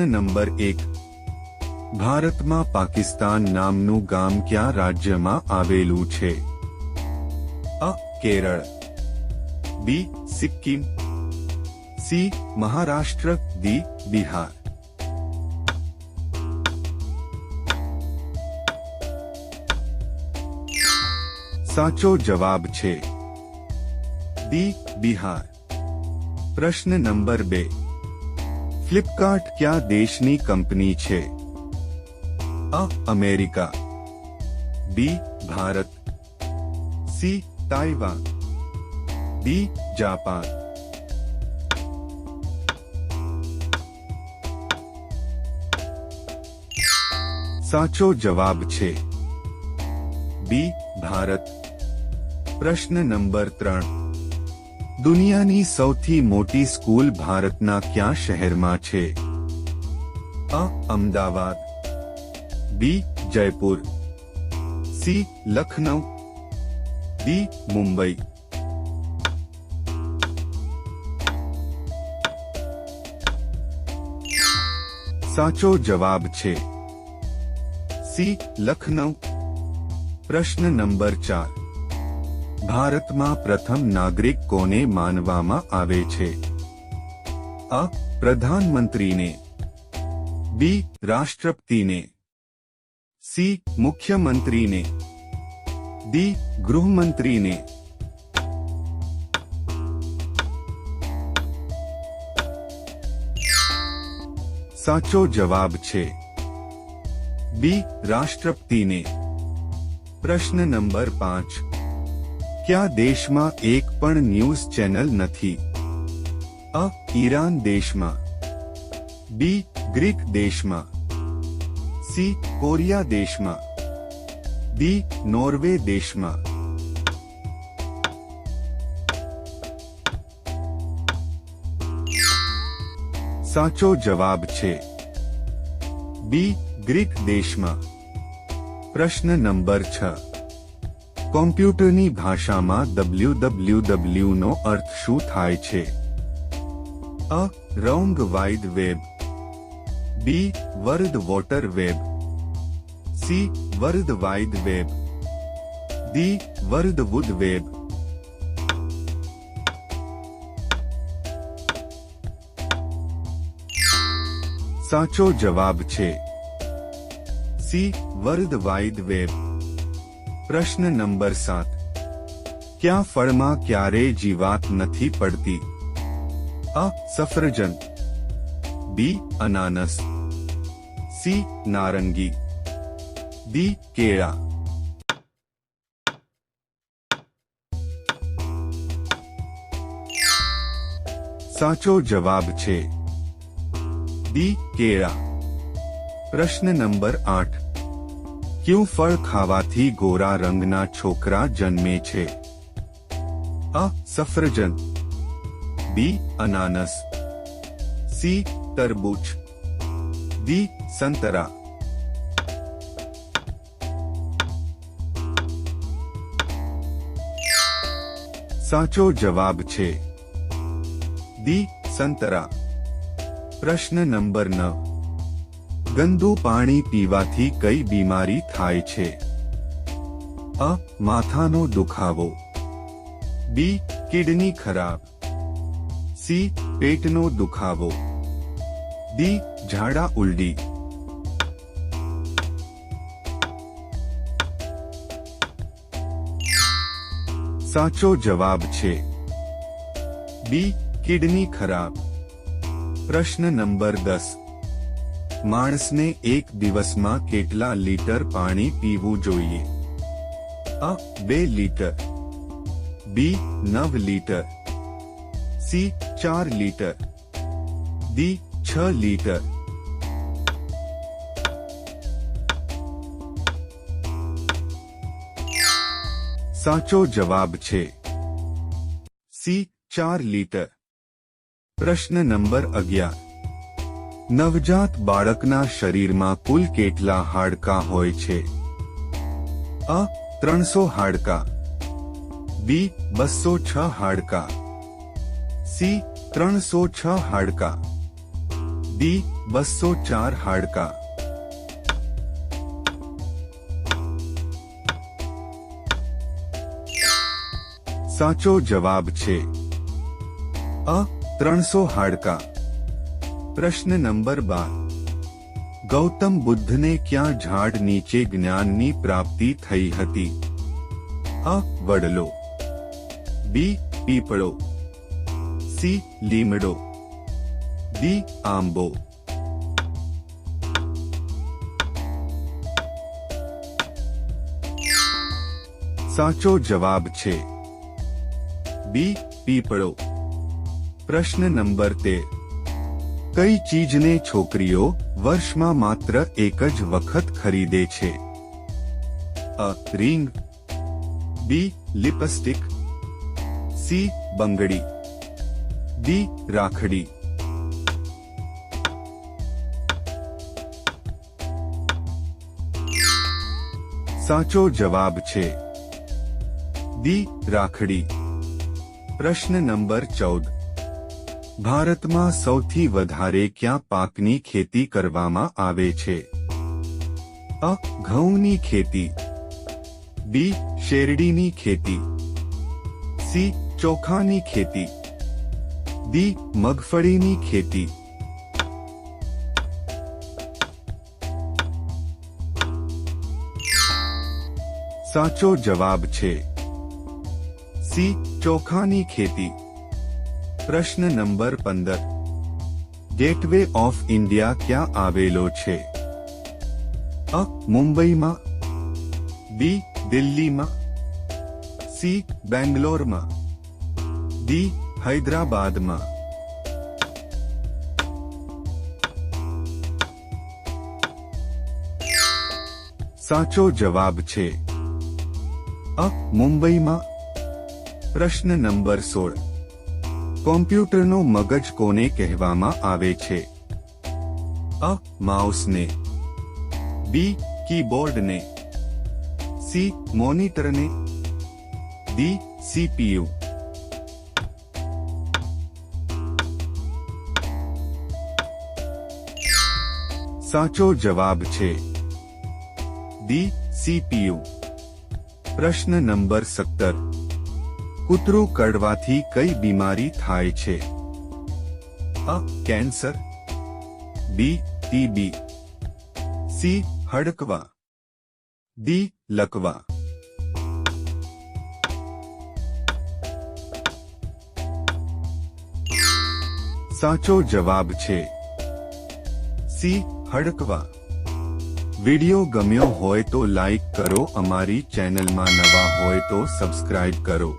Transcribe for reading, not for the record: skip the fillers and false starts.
પ્રશ્ન નંબર 1. ભારતમાં પાકિસ્તાન નામનું ગામ કયા રાજ્યમાં આવેલું છે? અ. કેરળ, બી. સિક્કિમ, સી. મહારાષ્ટ્ર, ડી. બિહાર. સાચો જવાબ છે ડી. બિહાર. પ્રશ્ન નંબર 2. ફ્લિપકાર્ટ કયા દેશની કંપની છે? A. America, B. Bharat, C. Taiwan, D. Japan. સાચો જવાબ છે બી. ભારત. પ્રશ્ન નંબર 3. દુનિયાની સૌથી મોટી સ્કૂલ ભારતના કયા શહેરમાં છે? અ. અમદાવાદ, બી. જયપુર, સી. લખનઉ, ડી. મુંબઈ. સાચો જવાબ છે સી. લખનઉ. પ્રશ્ન નંબર 4. ભારતમાં પ્રથમ નાગરિક કોને માનવામાં આવે છે? અ. પ્રધાનમંત્રીને, બી. રાષ્ટ્રપતિને, સી. મુખ્યમંત્રીને, ડી. ગૃહમંત્રીને. સાચો જવાબ છે બી. રાષ્ટ્રપતિને. પ્રશ્ન નંબર 5. કયા દેશમાં એક પણ ન્યૂઝ ચેનલ નથી? અ. ઈરાન દેશમાં, બી. ગ્રીક દેશમાં, સી. કોરિયા દેશમાં, ડી. નોર્વે દેશમાં. સાચો જવાબ છે બી. ગ્રીક દેશમાં. પ્રશ્ન નંબર 6. કોમ્પ્યુટરની ભાષામાં www નો અર્થ શું થાય છે? A. Round wide web, B. World water web, C. World wide web, D. World wood web. સાચો જવાબ છે સી. World wide web. પ્રશ્ન નંબર 7. કયા ફળમાં ક્યારેય જીવાત નથી પડતી? અ. સફરજન, બી. અનાનસ, સી. નારંગી, ડી. કેળા. સાચો જવાબ છે ડી. કેળા. પ્રશ્ન નંબર 8. કયું ફળ ખાવાથી ગોરા રંગના છોકરા જન્મે છે? અ. સફરજન, બી. અનાનસ, સી. તરબૂચ, ડી. સંતરા. સાચો જવાબ છે ડી. સંતરા. પ્રશ્ન નંબર 9. ગંદુ પાણી પીવાથી કઈ બીમારી થાય છે? અ. માથાનો દુખાવો, બી. કિડની ખરાબ, સી. પેટનો દુખાવો, ડી. ઝાડા ઉલટી. સાચો જવાબ છે બી. કિડની ખરાબ. પ્રશ્ન નંબર 10. માણસને એક દિવસમાં કેટલા લીટર પાણી પીવું જોઈએ? અ. 2 લીટર, બી. 9 litre, C. 4 litre, D. 6 litre. સાચો જવાબ છે સી. 4 લીટર. પ્રશ્ન નંબર 11. નવજાત બાળકના શરીરમાં કુલ કેટલા હાડકાં હોય છે? અ. 300 હાડકાં, બી. 206 હાડકાં, સી. 306 હાડકાં, ડી. 204 હાડકા. સાચો જવાબ છે અ 300 હાડકા. પ્રશ્ન નંબર 12. ગૌતમ બુદ્ધને ક્યાં ઝાડ નીચે જ્ઞાનની પ્રાપ્તિ થઈ હતી? અ વડલો, બી પીપળો, સી લીમડો, ડી આંબો. સાચો જવાબ છે બી પીપળો. પ્રશ્ન નંબર 13. કઈ ચીજને છોકરીઓ વર્ષમાં માત્ર એક જ વખત ખરીદે છે? અ રિંગ, બી લિપસ્ટિક, સી બંગડી, ડી રાખડી. સાચો જવાબ છે ડી રાખડી. પ્રશ્ન નંબર 14. ભારતમાં સૌથી વધારે ક્યાં પાકની ખેતી કરવામાં આવે છે? અ ઘઉંની ખેતી, બી શેરડીની ખેતી, સી ચોખાની ખેતી, ડી મગફળીની ખેતી. સાચો જવાબ છે સી ચોખાની ખેતી. પ્રશ્ન નંબર 15. ગેટવે ઓફ ઇન્ડિયા ક્યાં આવેલો છે? અ મુંબઈમાં, બી દિલ્હીમાં, સી બેંગ્લોરમાં, ડી હૈદરાબાદમાં. સાચો જવાબ છે અ મુંબઈમાં. પ્રશ્ન નંબર 16. કોમ્પ્યુટરનો મગજ કોને કહેવામાં આવે છે? અ માઉસને, બી કીબોર્ડને, સી મોનિટરને, ડી સીપીયુ. સાચો જવાબ છે ડી સીપીયુ. પ્રશ્ન નંબર 17. કૂતરું કરડવાથી કઈ બીમારી થાય છે? અ કેન્સર, બી ટીબી, સી હડકવા, ડી લકવા. સાચો જવાબ છે સી હડકવા. વિડિયો ગમ્યો હોય તો લાઈક કરો, અમારી ચેનલમાં નવા હોય તો સબસ્ક્રાઇબ કરો.